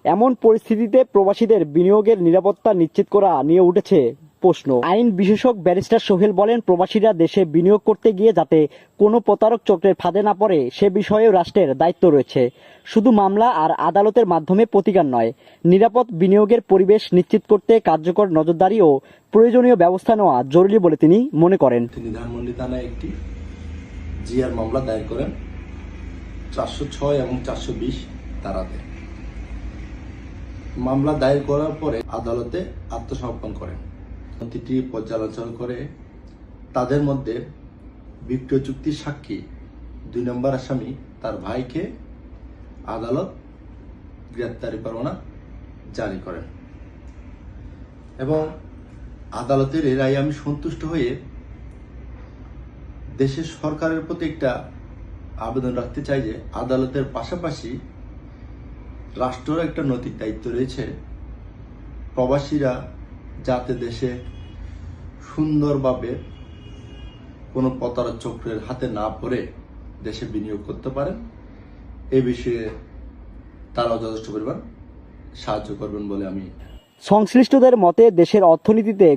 এমন পরিস্থিতিতে প্রবাসীদের বিনিয়োগের নিরাপত্তা নিশ্চিত করা নিয়ে উঠেছে প্রশ্ন। আইন বিশেষজ্ঞ ব্যারিস্টার সোহেল বলেন, প্রবাসীরা দেশে বিনিয়োগ করতে গিয়ে যাতে কোনো প্রতারক চক্রের ফাঁদে না পড়ে সে বিষয়েও রাষ্ট্রের দায়িত্ব রয়েছে। শুধু মামলা আর আদালতের মাধ্যমে প্রতিকার নয়, নিরাপদ বিনিয়োগের পরিবেশ নিশ্চিত করতে কার্যকর নজরদারি ও প্রয়োজনীয় ব্যবস্থা নেওয়া জরুরি বলে তিনি মনে করেন। তিনি ধানমন্ডি থানায় একটি জিআর মামলা দায়ের করেন 406 এবং 420 ধারাতে। মামলা দায়ের করার পরে আদালতে আত্মসমর্পণ করেন। নথিটি পর্যালোচনা করে তাদের মধ্যে বিক্রয় চুক্তির সাক্ষী 2 নম্বর আসামি তার ভাইকে আদালত গ্রেপ্তারি পরোয়ানা জারি করেন এবং আদালতের এই রায়ে আমি সন্তুষ্ট হয়ে দেশের সরকারের প্রতি একটা আবেদন রাখতে চাই যে আদালতের পাশাপাশি রাষ্ট্রের একটা নৈতিক দায়িত্ব রয়েছে, প্রবাসীরা যাতে দেশে সুন্দরভাবে কোনো প্রতারক চক্রের হাতে না পড়ে দেশে বিনিয়োগ করতে পারেন, এ বিষয়ে তারাও যথেষ্ট পরিমাণ সাহায্য করবেন বলে আমি। সংশ্লিষ্টদের মতে দেশের অর্থনীতিতে